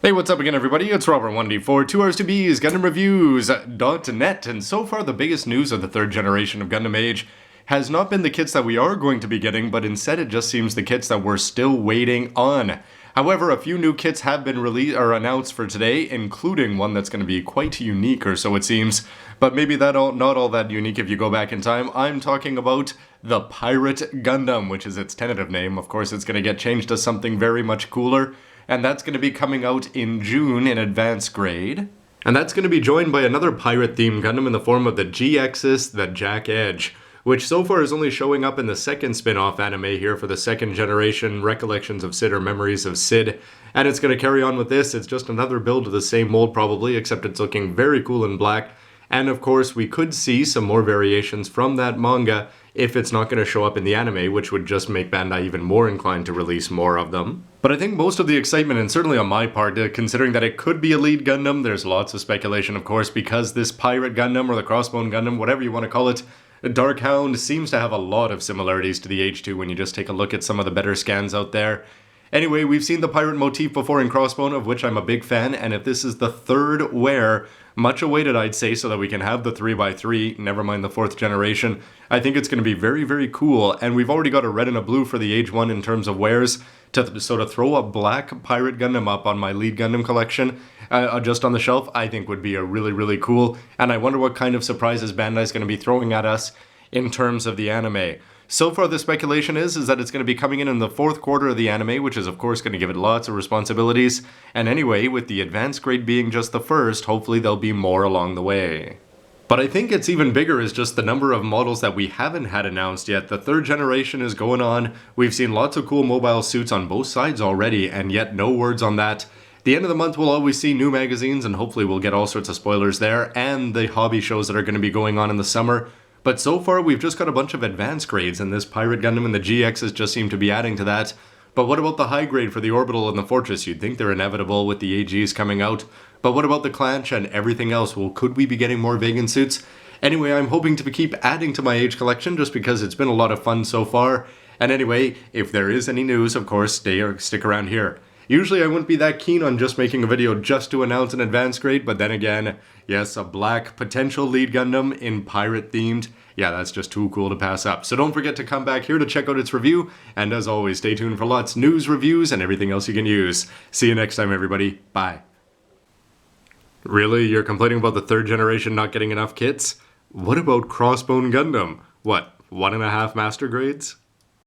Hey, what's up again, everybody? It's Robert1D4, 2 hours to bees, Gundam Reviews.net, and so far the biggest news of the third generation of Gundam Age has not been the kits that we are going to be getting, but instead it just seems the kits that we're still waiting on. However, a few new kits have been released or announced for today, including one that's going to be quite unique, or so it seems, but maybe not all that unique if you go back in time. I'm talking about the Pirate Gundam, which is its tentative name. Of course, it's going to get changed to something very much cooler, and that's going to be coming out in June in advanced grade. And that's going to be joined by another pirate-themed Gundam in the form of the G-Exis, the Jack Edge, which so far is only showing up in the second spin-off anime here for the second generation, Recollections of Sid or Memories of Sid. And it's going to carry on with this. It's just another build of the same mold probably, except it's looking very cool in black. And of course, we could see some more variations from that manga if it's not going to show up in the anime, which would just make Bandai even more inclined to release more of them. But I think most of the excitement, and certainly on my part, considering that it could be a lead Gundam, there's lots of speculation, of course, because this Pirate Gundam, or the Crossbone Gundam, whatever you want to call it, Dark Hound seems to have a lot of similarities to the H2 when you just take a look at some of the better scans out there. Anyway, we've seen the pirate motif before in Crossbone, of which I'm a big fan, and if this is the third wear, much awaited I'd say, so that we can have the 3x3, never mind the 4th generation, I think it's going to be very, very cool, and we've already got a red and a blue for the Age 1 in terms of wares, so to throw a black Pirate Gundam up on my lead Gundam collection, just on the shelf, I think would be a really, really cool, and I wonder what kind of surprises Bandai's going to be throwing at us in terms of the anime. So far the speculation is that it's going to be coming in the 4th quarter of the anime, which is of course going to give it lots of responsibilities, and anyway, with the advanced grade being just the first, hopefully there'll be more along the way. But I think it's even bigger is just the number of models that we haven't had announced yet. The 3rd generation is going on, we've seen lots of cool mobile suits on both sides already, and yet no words on that. The end of the month we'll always see new magazines, and hopefully we'll get all sorts of spoilers there, and the hobby shows that are going to be going on in the summer. But so far, we've just got a bunch of advanced grades, and this Pirate Gundam and the GXs just seem to be adding to that. But what about the high grade for the Orbital and the Fortress? You'd think they're inevitable with the AGs coming out. But what about the Clanch and everything else? Well, could we be getting more vegan suits? Anyway, I'm hoping to keep adding to my Age collection just because it's been a lot of fun so far. And anyway, if there is any news, of course, stick around here. Usually I wouldn't be that keen on just making a video just to announce an advanced grade, but then again, yes, a black potential lead Gundam in pirate themed. Yeah, that's just too cool to pass up. So don't forget to come back here to check out its review, and as always, stay tuned for lots of news, reviews, and everything else you can use. See you next time, everybody. Bye. Really? You're complaining about the 3rd generation not getting enough kits? What about Crossbone Gundam? What, 1.5 master grades?